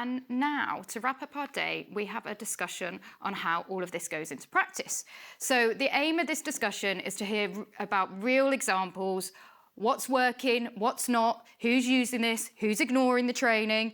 And now, to wrap up our day, we have a discussion on how all of this goes into practice. So the aim of this discussion is to hear about real examples, what's working, what's not, who's using this, who's ignoring the training.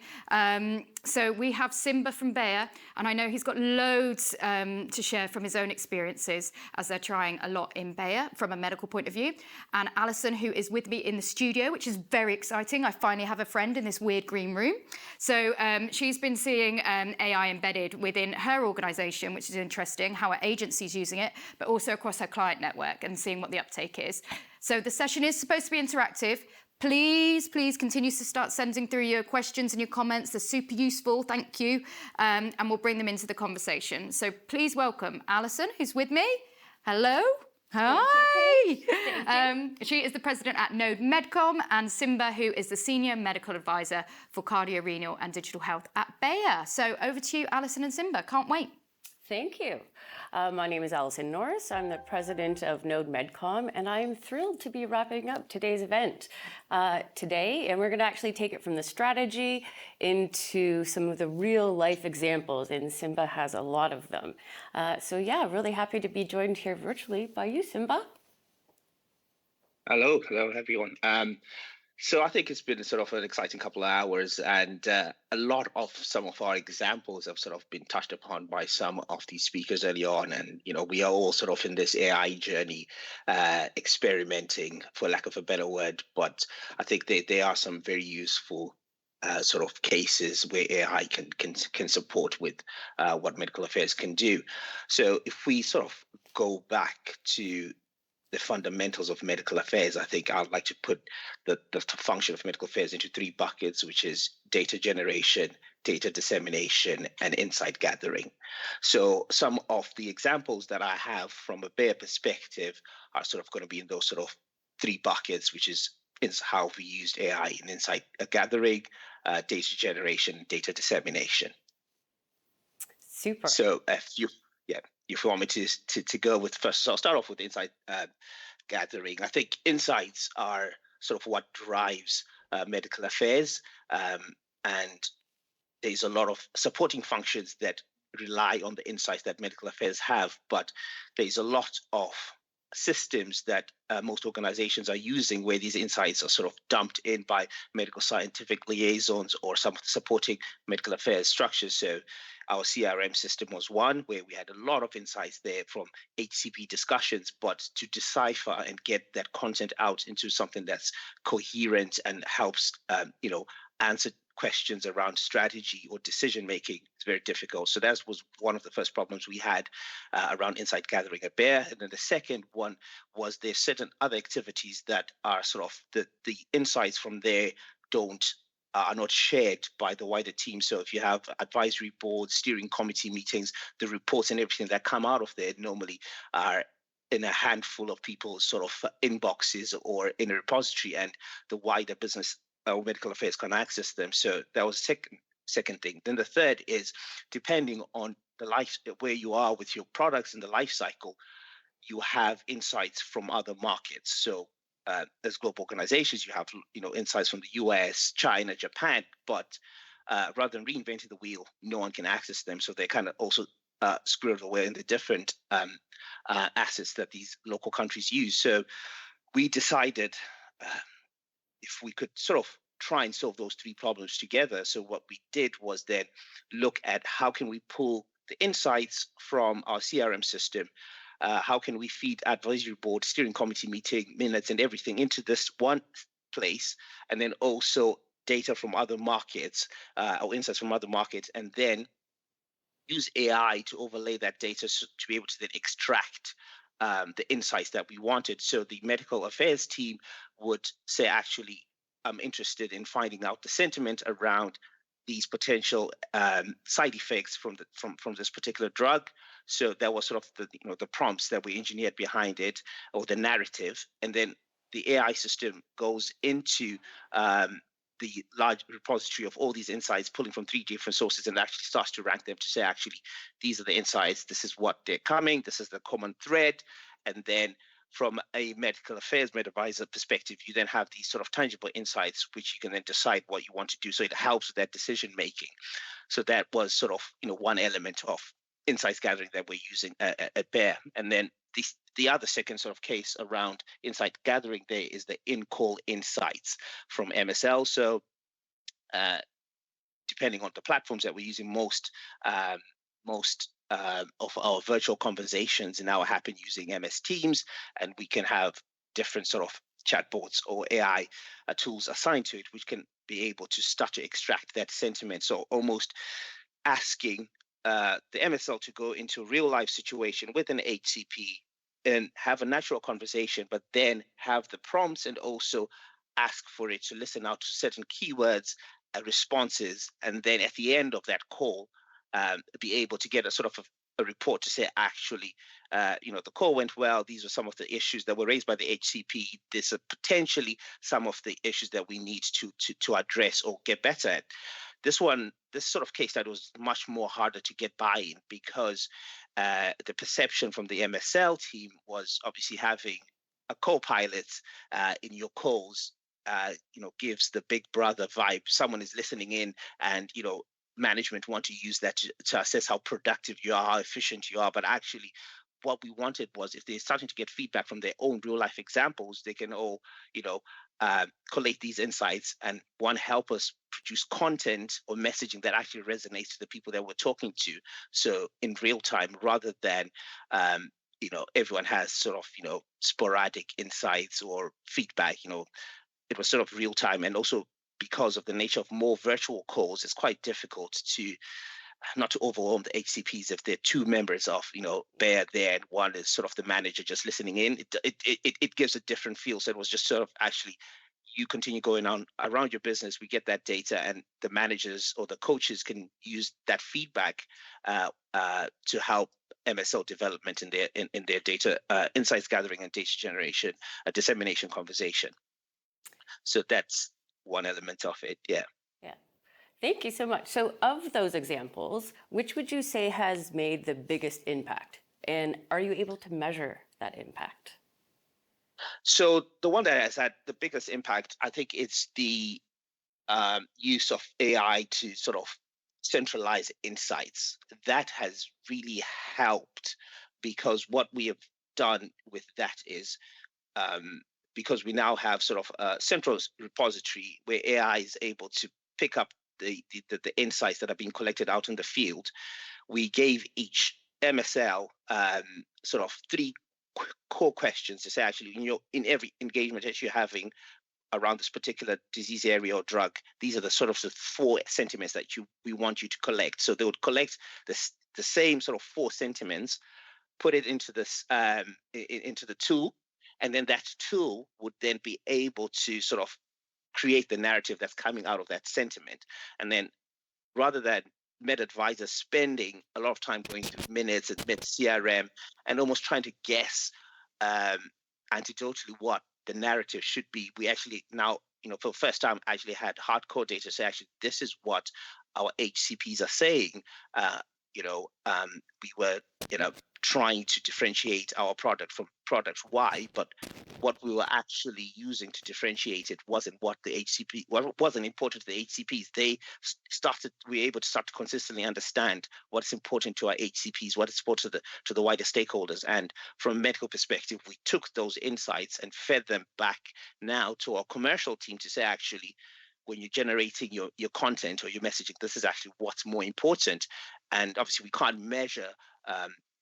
So we have Simba from Bayer, and I know he's got loads to share from his own experiences as they're trying a lot in Bayer from a medical point of view. And Allison, who is with me in the studio, which is very exciting. I finally have a friend in this weird green room. So she's been seeing AI embedded within her organisation, which is interesting, how her agency's using it, but also across her client network and seeing what the uptake is. So the session is supposed to be interactive. Please continue to start sending through your questions and your comments. They're super useful, thank you. And we'll bring them into the conversation. So please welcome Allison, who's with me. Hello. Hi. She is the president at Medcom, and Simba, who is the senior medical advisor for Cardio-Renal and Digital Health at Bayer. So over to you, Allison and Simba. Can't wait. Thank you. My name is Allison Norris. I'm the president of Medcom, and I'm thrilled to be wrapping up today's event today. And we're going to actually take it from the strategy into some of the real life examples, and Simba has a lot of them. So yeah, really happy to be joined here virtually by you, Simba. Hello everyone. So I think it's been sort of an exciting couple of hours, and a lot of some of our examples have sort of been touched upon by some of these speakers early on. And, we are all sort of in this AI journey, experimenting, for lack of a better word. But I think there are some very useful sort of cases where AI can support with what medical affairs can do. So if we sort of go back to the fundamentals of medical affairs, I think I'd like to put the function of medical affairs into three buckets, which is data generation, data dissemination, and insight gathering. So some of the examples that I have from a Bayer perspective are sort of going to be in those sort of three buckets, which is how we used AI in insight gathering, data generation, data dissemination. Super. So if you want me to go with first, so I'll start off with insight gathering. I think insights are sort of what drives medical affairs, and there's a lot of supporting functions that rely on the insights that medical affairs have, but there's a lot of systems that most organizations are using where these insights are sort of dumped in by medical scientific liaisons or some supporting medical affairs structures. So our CRM system was one where we had a lot of insights there from HCP discussions, but to decipher and get that content out into something that's coherent and helps, answer questions around strategy or decision making is very difficult. So that was one of the first problems we had around insight gathering at Bayer. And then the second one was there's certain other activities that are sort of the insights from there are not shared by the wider team. So if you have advisory boards, steering committee meetings, the reports and everything that come out of there normally are in a handful of people's sort of inboxes or in a repository, and the wider business or medical affairs can access them. So that was second thing. Then the third is, depending on the life where you are with your products in the life cycle, you have insights from other markets. So as global organizations, you have insights from the US, China, Japan, but rather than reinventing the wheel, no one can access them. So they kind of also squirreled away in the different assets that these local countries use. So we decided if we could sort of try and solve those three problems together. So what we did was then look at how can we pull the insights from our CRM system. How can we feed advisory board, steering committee meeting minutes and everything into this one place, and then also data from other markets or insights from other markets, and then use AI to overlay that data to be able to then extract the insights that we wanted. So the medical affairs team would say, actually, I'm interested in finding out the sentiment around these potential side effects from this particular drug. So that was sort of the prompts that we engineered behind it, or the narrative, and then the AI system goes into the large repository of all these insights, pulling from three different sources, and actually starts to rank them to say, actually, these are the insights, this is what they're coming, this is the common thread, and then from a medical affairs med advisor perspective, you then have these sort of tangible insights, which you can then decide what you want to do. So it helps with that decision making. So that was sort of, one element of insights gathering that we're using at Bear. And then the other second sort of case around insight gathering there is the in-call insights from MSL. So depending on the platforms that we're using, most of our virtual conversations now happen using MS Teams, and we can have different sort of chatbots or AI tools assigned to it, which can be able to start to extract that sentiment. So almost asking the MSL to go into a real life situation with an HCP and have a natural conversation, but then have the prompts and also ask for it to listen out to certain keywords, responses, and then at the end of that call, be able to get a sort of a report to say, actually, the call went well. These are some of the issues that were raised by the HCP. These are potentially some of the issues that we need to address or get better at. This sort of case study was much more harder to get buy-in because the perception from the MSL team was obviously having a co-pilot in your calls, gives the big brother vibe. Someone is listening in, and management want to use that to assess how productive you are, how efficient you are. But actually, what we wanted was, if they're starting to get feedback from their own real life examples, they can all, collate these insights and help us produce content or messaging that actually resonates to the people that we're talking to. So in real time, rather than, everyone has sort of, sporadic insights or feedback, it was sort of real time. And also, because of the nature of more virtual calls, it's quite difficult to not to overwhelm the HCPs if there are two members of Bear there and one is sort of the manager just listening in. It gives a different feel. So it was just sort of actually, you continue going on around your business, we get that data, and the managers or the coaches can use that feedback to help MSL development in their data insights gathering and data generation, dissemination conversation. So that's one element of it. Yeah. Thank you so much. So of those examples, which would you say has made the biggest impact? And are you able to measure that impact? So the one that has had the biggest impact, I think, it's the use of AI to sort of centralize insights. That has really helped, because what we have done with that is, because we now have sort of a central repository where AI is able to pick up the insights that are being collected out in the field, we gave each MSL sort of three core questions to say, actually, in every engagement that you're having around this particular disease area or drug, these are the sort of four sentiments that we want you to collect. So they would collect the same sort of four sentiments, put it into this into the tool, and then that tool would then be able to sort of create the narrative that's coming out of that sentiment. And then, rather than med advisors spending a lot of time going through minutes and med CRM and almost trying to guess anecdotally what the narrative should be, we actually now, for the first time, actually had hardcore data say, actually, this is what our HCPs are saying. We were, trying to differentiate our product from product Y, but what we were actually using to differentiate it wasn't what the HCP, wasn't important to the HCPs. We were able to start to consistently understand what's important to our HCPs, what is important to the wider stakeholders. And from a medical perspective, we took those insights and fed them back now to our commercial team to say, actually, when you're generating your content or your messaging, this is actually what's more important. And obviously, we can't measure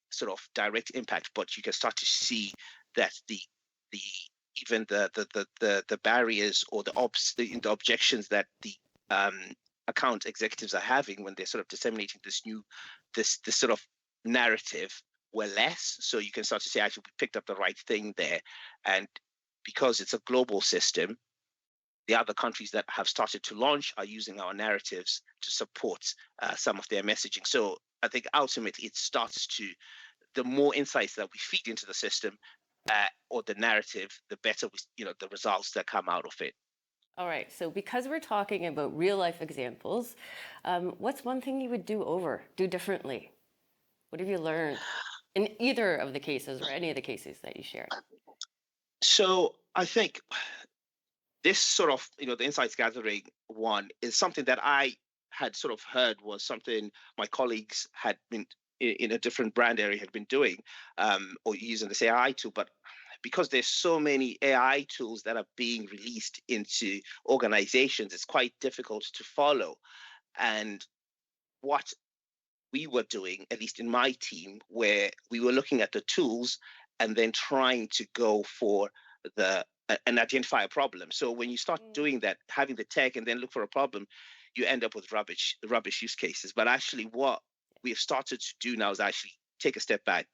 sort of direct impact, but you can start to see that even the barriers or the objections that the account executives are having when they're sort of disseminating this sort of narrative were less. So you can start to say, actually, we picked up the right thing there. And because it's a global system, the other countries that have started to launch are using our narratives to support some of their messaging. So I think ultimately it starts to, the more insights that we feed into the system or the narrative, the better the results that come out of it. All right, so because we're talking about real life examples, what's one thing you would do differently? What have you learned in either of the cases or any of the cases that you shared? So I think this sort of, the insights gathering one is something that I had sort of heard was something my colleagues had been in a different brand area had been doing, or using this AI tool. But because there's so many AI tools that are being released into organizations, it's quite difficult to follow. And what we were doing, at least in my team, where we were looking at the tools and then trying to go for and identify a problem. So when you start doing that, having the tech and then look for a problem, you end up with rubbish use cases. But actually, what we have started to do now is actually take a step back.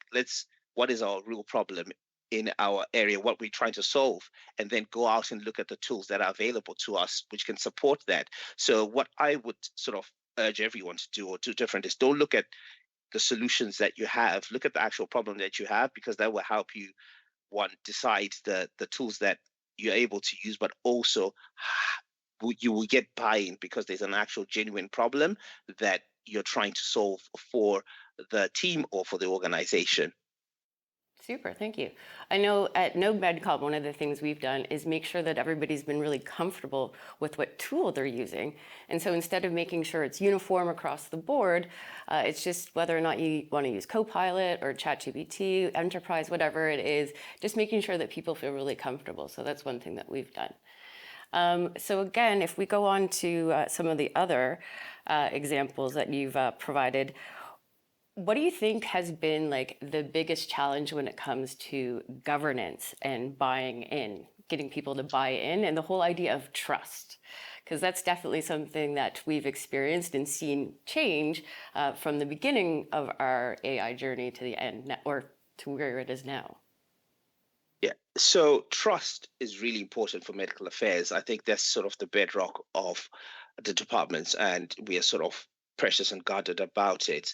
What is our real problem in our area, what we're trying to solve, and then go out and look at the tools that are available to us, which can support that. So what I would sort of urge everyone to do or do different is don't look at the solutions that you have, look at the actual problem that you have, because that will help you one decide the tools that you're able to use, but also you will get buy-in because there's an actual genuine problem that you're trying to solve for the team or for the organization. Super, thank you. I know at Medcom, one of the things we've done is make sure that everybody's been really comfortable with what tool they're using. And so instead of making sure it's uniform across the board, it's just whether or not you want to use Copilot or ChatGPT, Enterprise, whatever it is, just making sure that people feel really comfortable. So that's one thing that we've done. So again, if we go on to some of the other examples that you've provided, what do you think has been like the biggest challenge when it comes to governance and buying in, getting people to buy in, and the whole idea of trust? Because that's definitely something that we've experienced and seen change from the beginning of our AI journey to the end, or to where it is now. Yeah, so trust is really important for medical affairs. I think that's sort of the bedrock of the departments, and we are sort of precious and guarded about it.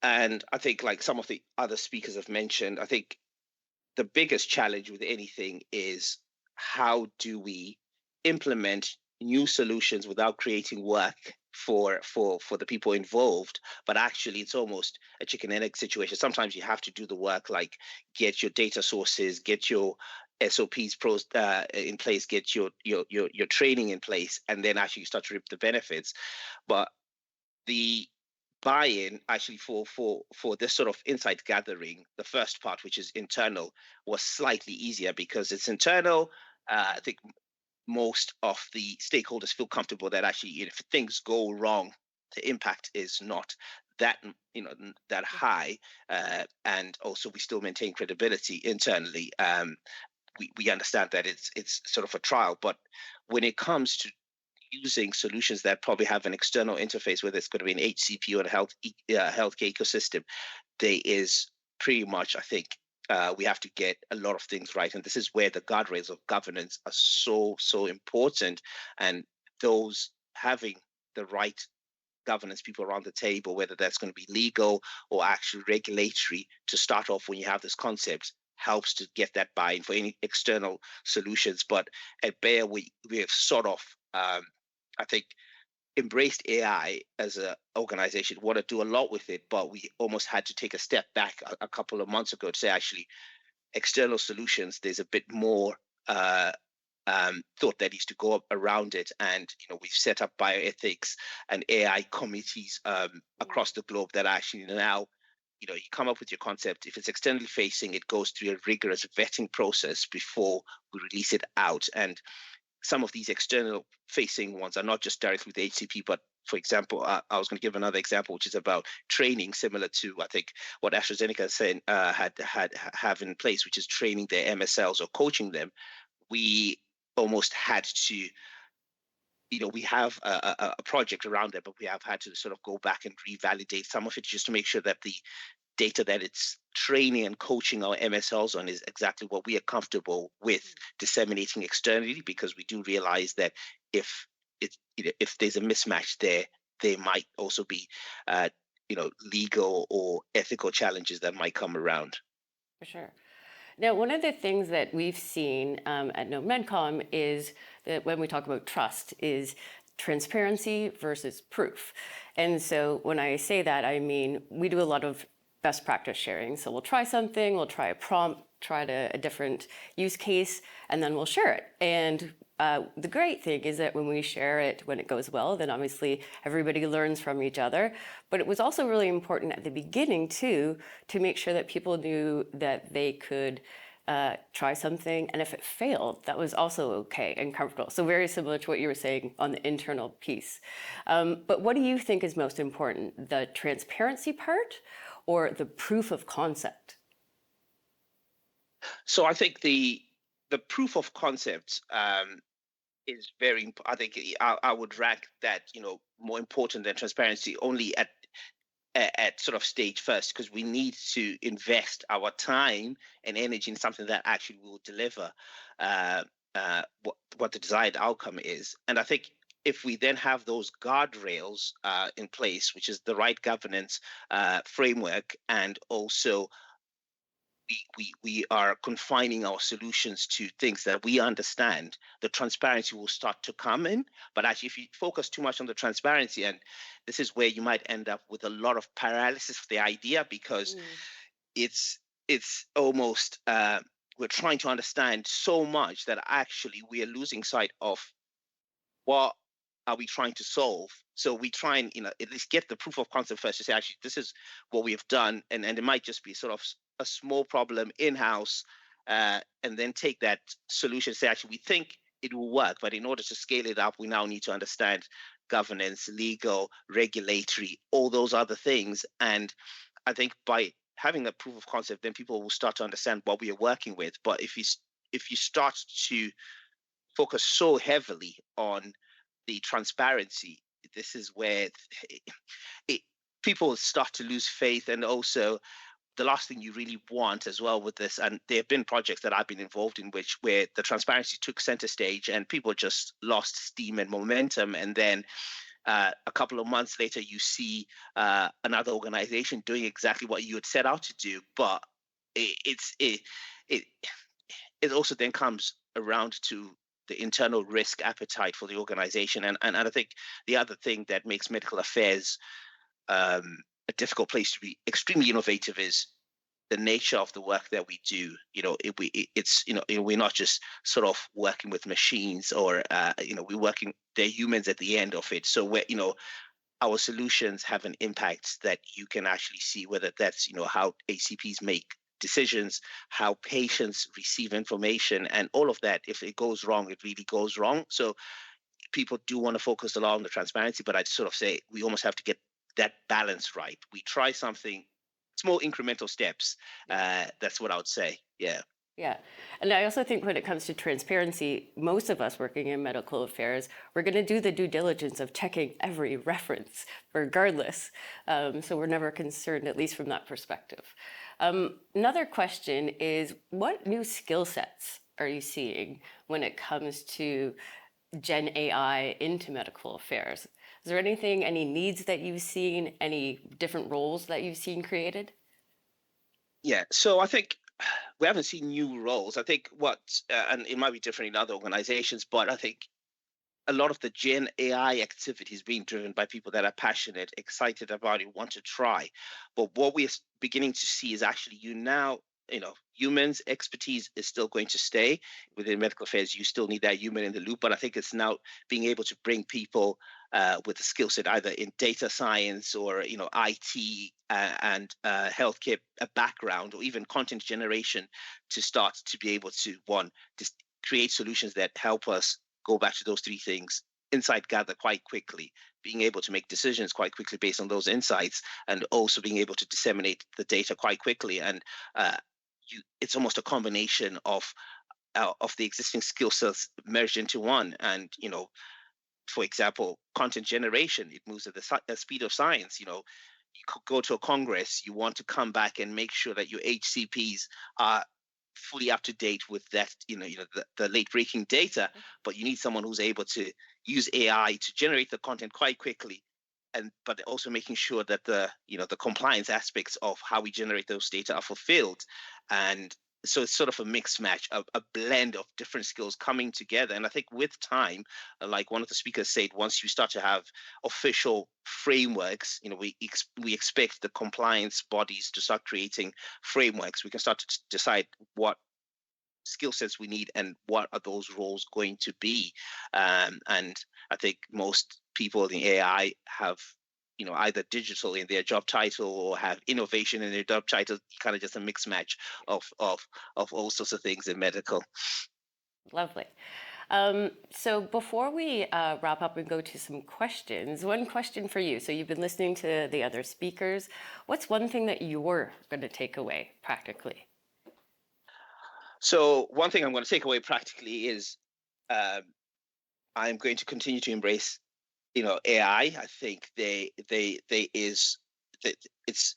And I think, like some of the other speakers have mentioned, I think the biggest challenge with anything is how do we implement new solutions without creating work for the people involved. But actually, it's almost a chicken and egg situation. Sometimes you have to do the work, like get your data sources, get your SOPs in place, get your training in place, and then actually start to reap the benefits. But the buy-in actually for this sort of insight gathering, the first part, which is internal, was slightly easier because it's internal. I think most of the stakeholders feel comfortable that actually, if things go wrong, the impact is not that that high, and also we still maintain credibility internally. We understand that it's sort of a trial, but when it comes to using solutions that probably have an external interface, whether it's going to be an HCP or a healthcare ecosystem, there is pretty much, I think, we have to get a lot of things right. And this is where the guardrails of governance are so important. And those having the right governance people around the table, whether that's going to be legal or actually regulatory, to start off when you have this concept, helps to get that buy-in for any external solutions. But at Bayer, we have sort of I think embraced AI as an organization, want to do a lot with it, but we almost had to take a step back a couple of months ago to say, actually, external solutions, there's a bit more thought that needs to go up around it. And, we've set up bioethics and AI committees across the globe that actually now, you come up with your concept. If it's externally facing, it goes through a rigorous vetting process before we release it out. And some of these external facing ones are not just directly with the HCP, but for example, I was going to give another example, which is about training, similar to, I think, what AstraZeneca said have in place, which is training their MSLs or coaching them. We almost had to, we have a project around it, but we have had to sort of go back and revalidate some of it just to make sure that the data that it's training and coaching our MSLs on is exactly what we are comfortable with disseminating externally, because we do realize that if there's a mismatch there might also be legal or ethical challenges that might come around. For sure. Now, one of the things that we've seen at Medcom is that when we talk about trust is transparency versus proof. And so when I say that, I mean, we do a lot of best practice sharing. So we'll try something, we'll try a prompt, tried a different use case, and then we'll share it. And the great thing is that when we share it, when it goes well, then obviously everybody learns from each other. But it was also really important at the beginning too, to make sure that people knew that they could try something, and if it failed, that was also okay and comfortable. So very similar to what you were saying on the internal piece. But what do you think is most important, the transparency part or the proof of concept? So I think the proof of concept is very. I think I would rank that more important than transparency only at sort of stage first, because we need to invest our time and energy in something that actually will deliver what the desired outcome is. And I think if we then have those guardrails in place, which is the right governance framework, and also we are confining our solutions to things that we understand, the transparency will start to come in. But actually, if you focus too much on the transparency, and this is where you might end up with a lot of paralysis of the idea, because it's almost we're trying to understand so much that actually we are losing sight of what are we trying to solve. So we try and at least get the proof of concept first to say, actually, this is what we have done, and it might just be sort of a small problem in-house, and then take that solution and say, actually, we think it will work, but in order to scale it up, we now need to understand governance, legal, regulatory, all those other things. And I think by having a proof of concept, then people will start to understand what we are working with. But if you start to focus so heavily on the transparency, this is where people start to lose faith. And also, the last thing you really want as well with this, and there have been projects that I've been involved in where the transparency took center stage and people just lost steam and momentum, and then a couple of months later you see another organization doing exactly what you had set out to do, but it also then comes around to the internal risk appetite for the organization. And I think the other thing that makes medical affairs a difficult place to be extremely innovative is the nature of the work that we do. We're not just sort of working with machines, or we're working. They're humans at the end of it. So our solutions have an impact that you can actually see, whether that's how ACPs make decisions, how patients receive information, and all of that. If it goes wrong, it really goes wrong. So people do want to focus a lot on the transparency, but I'd sort of say we almost have to get that balance right. We try something, small incremental steps. That's what I would say. Yeah. Yeah. And I also think when it comes to transparency, most of us working in medical affairs, we're going to do the due diligence of checking every reference regardless. So we're never concerned, at least from that perspective. Another question is, what new skill sets are you seeing when it comes to Gen AI into medical affairs? Is there any needs that you've seen, any different roles that you've seen created? Yeah, so I think we haven't seen new roles. I think and it might be different in other organizations, but I think a lot of the Gen AI activity is being driven by people that are passionate, excited about it, want to try. But what we're beginning to see is actually humans' expertise is still going to stay within medical affairs. You still need that human in the loop, but I think it's now being able to bring people with a skill set either in data science or IT and healthcare background, or even content generation, to start to be able to just create solutions that help us go back to those three things: insight gather quite quickly, being able to make decisions quite quickly based on those insights, and also being able to disseminate the data quite quickly. And it's almost a combination of the existing skill sets merged into one. And for example, content generation, it moves at the speed of science. You could go to a congress, you want to come back and make sure that your HCPs are fully up to date with that, the late breaking data, but you need someone who's able to use AI to generate the content quite quickly, but also making sure that the compliance aspects of how we generate those data are fulfilled. And so it's sort of a mixed match, a blend of different skills coming together. And I think with time, like one of the speakers said, once you start to have official frameworks, we expect the compliance bodies to start creating frameworks. We can start to decide what skill sets we need and what are those roles going to be. And I think most people in AI have either digital in their job title or have innovation in their job title, kind of just a mixed match of all sorts of things in medical. Lovely. So before we wrap up and go to some questions, one question for you. So you've been listening to the other speakers. What's one thing that you're going to take away practically? So one thing I'm going to take away practically is I'm going to continue to embrace AI. I think it's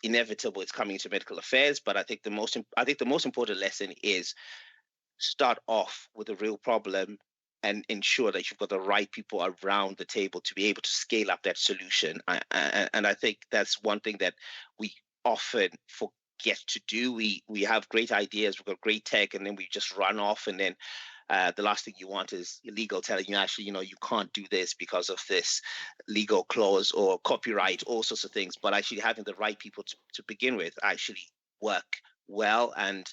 inevitable. It's coming to medical affairs, but I think the most important lesson is start off with a real problem and ensure that you've got the right people around the table to be able to scale up that solution. And I think that's one thing that we often forget to do. We have great ideas, we've got great tech, and then we just run off, and then the last thing you want is legal telling you, actually, you can't do this because of this legal clause or copyright, all sorts of things. But actually having the right people to begin with actually work well. And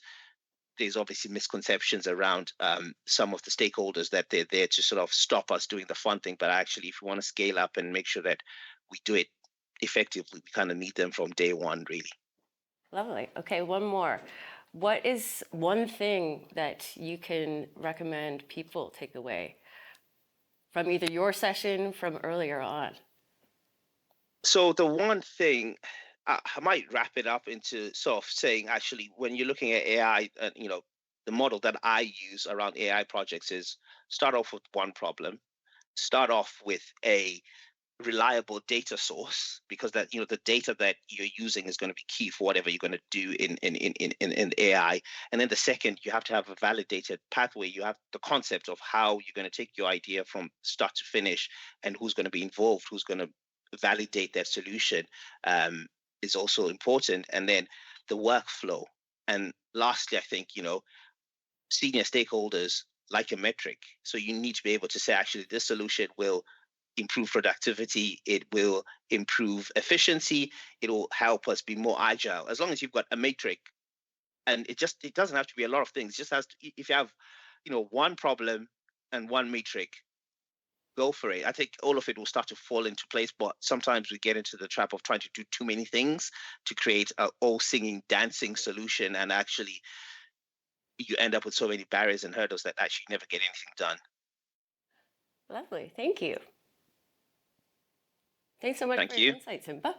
there's obviously misconceptions around some of the stakeholders that they're there to sort of stop us doing the fun thing. But actually, if we want to scale up and make sure that we do it effectively, we kind of need them from day one, really. Lovely. Okay, one more. What is one thing that you can recommend people take away from either your session from earlier on? So the one thing, I might wrap it up into sort of saying, actually, when you're looking at AI, the model that I use around AI projects is start off with one problem, start off with a reliable data source, because that the data that you're using is going to be key for whatever you're going to do in AI. And then the second, you have to have a validated pathway. You have the concept of how you're going to take your idea from start to finish, and who's going to be involved, who's going to validate that solution, is also important. And then the workflow. And lastly, I think senior stakeholders like a metric. So you need to be able to say, actually, this solution will improve productivity, it will improve efficiency, it will help us be more agile. As long as you've got a metric, and it doesn't have to be a lot of things. It just has to, if you have one problem and one metric, go for it. I think all of it will start to fall into place, but sometimes we get into the trap of trying to do too many things to create an all singing, dancing solution, and actually you end up with so many barriers and hurdles that actually never get anything done. Lovely. Thank you. Thanks so much Thank for you. your insight, Simba.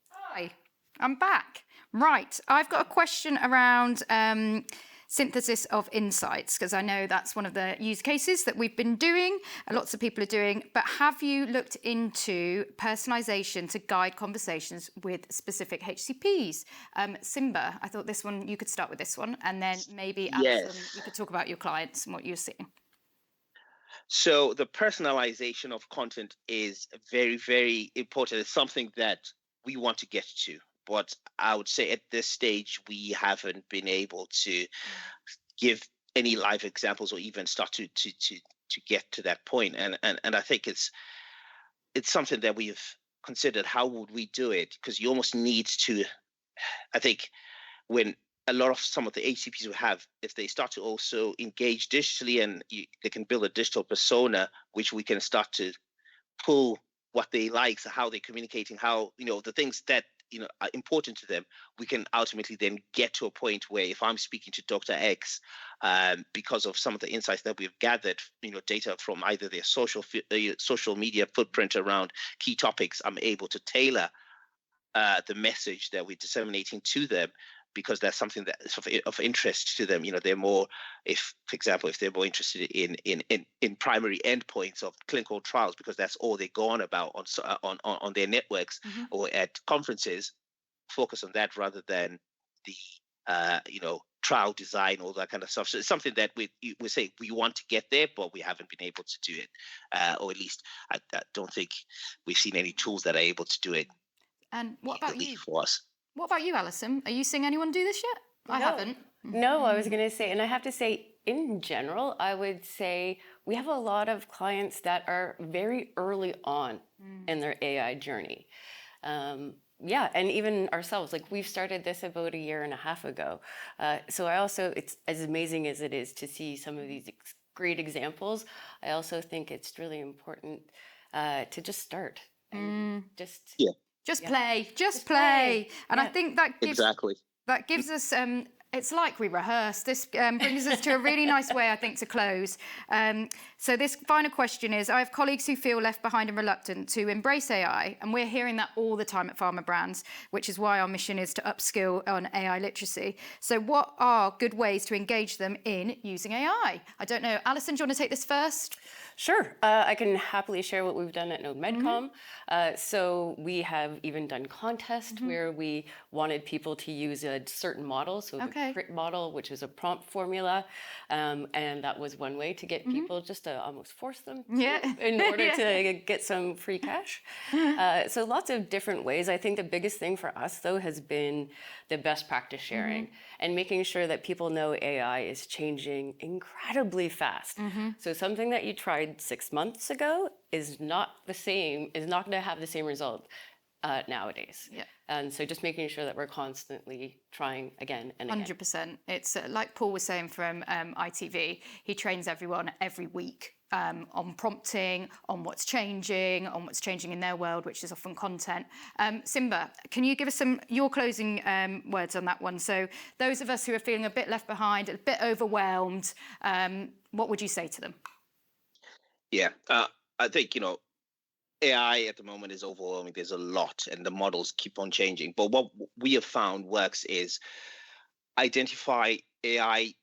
Hi, I'm back. Right, I've got a question around synthesis of insights, because I know that's one of the use cases that we've been doing, and lots of people are doing. But have you looked into personalization to guide conversations with specific HCPs? Simba, I thought this one, you could start with this one, and then maybe Allison, Yes. you could talk about your clients and what you're seeing. So the personalization of content is very, very important. It's something that we want to get to, but I would say at this stage we haven't been able to give any live examples or even start to get to that point. And I think it's something that we've considered. How would we do it? Because you almost need to. I think when a lot of some of the HCPs we have, if they start to also engage digitally, and they can build a digital persona, which we can start to pull what they like, so how they're communicating, how the things that are important to them, we can ultimately then get to a point where if I'm speaking to Dr. X, because of some of the insights that we've gathered, data from either their social media footprint around key topics, I'm able to tailor the message that we're disseminating to them, because that's something that's of interest to them. They're more, for example, if they're more interested in primary endpoints of clinical trials, because that's all they go on about on their networks or at conferences, focus on that rather than the trial design, all that kind of stuff. So it's something that we say we want to get there, but we haven't been able to do it, or at least I don't think we've seen any tools that are able to do it. And what about you? For us. What about you, Allison? Are you seeing anyone do this yet? I haven't. No, I was going to say, and I have to say, in general, I would say we have a lot of clients that are very early on in their AI journey. Yeah, and even ourselves, like we've started this about a year and a half ago. So I also, it's as amazing as it is to see some of these great examples, I also think it's really important to just start and just Yeah, Just Yeah. play, just play. play. And I Yeah. think that exactly. gives us, it's like we rehearsed. This brings us to a really nice way, I think, to close. So this final question is, I have colleagues who feel left behind and reluctant to embrace AI, and we're hearing that all the time at Pharma Brands, which is why our mission is to upskill on AI literacy. So what are good ways to engage them in using AI? I don't know. Allison, do you want to take this first? Sure, I can happily share what we've done at Node Medcom. So we have even done contests where we wanted people to use a certain model, so the CRIT model, which is a prompt formula, and that was one way to get people just to almost force them in order to get some free cash. So lots of different ways. I think the biggest thing for us, though, has been the best practice sharing and making sure that people know AI is changing incredibly fast. So something that you tried 6 months ago is not going to have the same result nowadays. Yeah. And so just making sure that we're constantly trying again and again. 100%. It's like Paul was saying from ITV, he trains everyone every week on prompting, on what's changing in their world, which is often content. Simba, can you give us your closing words on that one? So those of us who are feeling a bit left behind, a bit overwhelmed, what would you say to them? Yeah, I think, AI at the moment is overwhelming. There's a lot, and the models keep on changing. But what we have found works is identify AI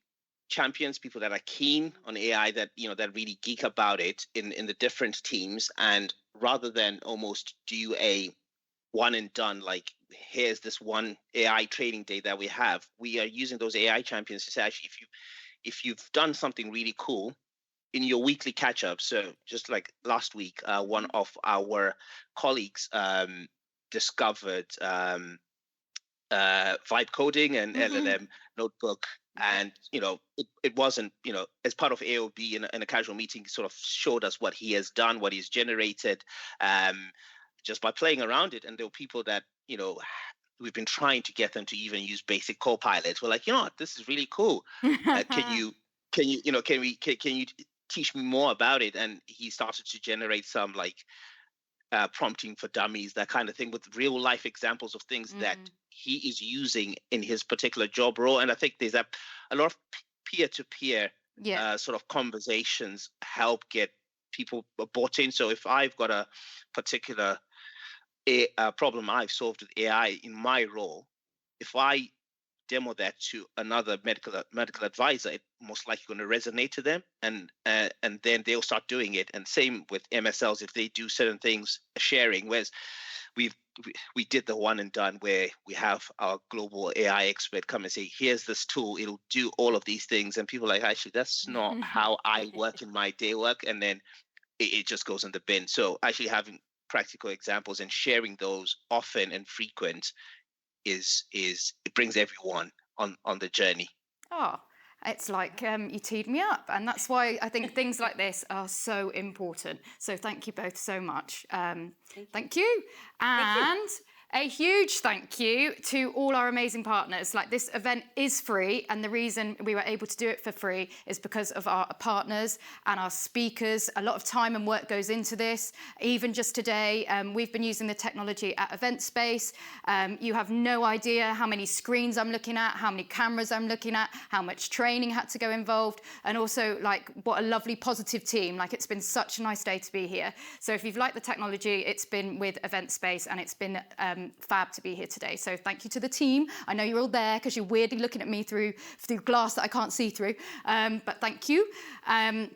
champions, people that are keen on AI, that that really geek about it in the different teams, and rather than almost do a one and done, like here's this one AI training day that we have, we are using those AI champions to say, actually, if you've done something really cool in your weekly catch up. So just like last week, one of our colleagues discovered vibe coding and LLM notebook. And, it wasn't, as part of AOB in a casual meeting, sort of showed us what he has done, what he's generated, just by playing around it. And there were people that, we've been trying to get them to even use basic Copilot. We're like, what, this is really cool. Can you teach me more about it? And he started to generate some prompting for dummies, that kind of thing, with real life examples of things that he is using in his particular job role. And I think there's a lot of peer-to-peer sort of conversations help get people bought in. So if I've got a particular problem I've solved with AI in my role, if I demo that to another medical advisor, it most likely going to resonate to them, and then they'll start doing it. And same with MSLs, if they do certain things, sharing. Whereas we did the one and done where we have our global AI expert come and say, here's this tool, it'll do all of these things, and people are like, actually, that's not how I work in my day work, and then it just goes in the bin. So actually having practical examples and sharing those often and frequent is it brings everyone on the journey. Oh, it's like you teed me up, and that's why I think things like this are so important. So thank you both so much. Thank you. And a huge thank you to all our amazing partners. Like, this event is free, and the reason we were able to do it for free is because of our partners and our speakers. A lot of time and work goes into this. Even just today, we've been using the technology at Event Space. You have no idea how many screens I'm looking at, how many cameras I'm looking at, how much training had to go involved, and also what a lovely positive team. It's been such a nice day to be here. So if you've liked the technology, it's been with Event Space, and it's been fab to be here today. So thank you to the team. I know you're all there because you're weirdly looking at me through glass that I can't see through, but thank you. And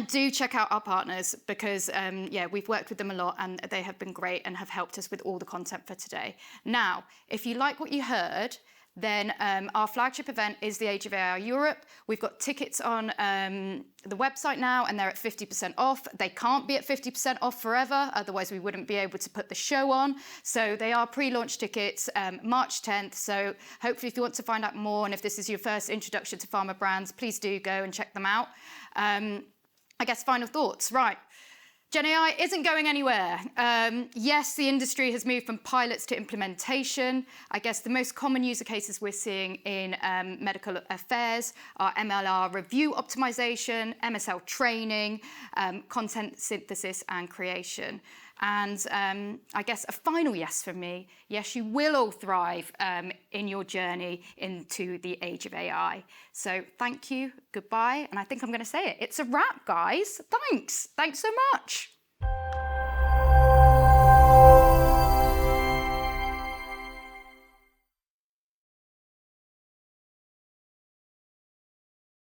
do check out our partners, because we've worked with them a lot, and they have been great and have helped us with all the content for today. Now, if you like what you heard, then our flagship event is the Age of AI Europe. We've got tickets on the website now, and they're at 50% off. They can't be at 50% off forever, otherwise we wouldn't be able to put the show on. So they are pre-launch tickets, March 10th. So hopefully if you want to find out more, and if this is your first introduction to pharma brands, please do go and check them out. I guess final thoughts, right. Gen AI isn't going anywhere. Yes, the industry has moved from pilots to implementation. I guess the most common user cases we're seeing in medical affairs are MLR review optimization, MSL training, content synthesis and creation. And I guess a final yes from me, yes, you will all thrive in your journey into the age of AI. So thank you, goodbye, and I think I'm going to say it. It's a wrap, guys. Thanks so much.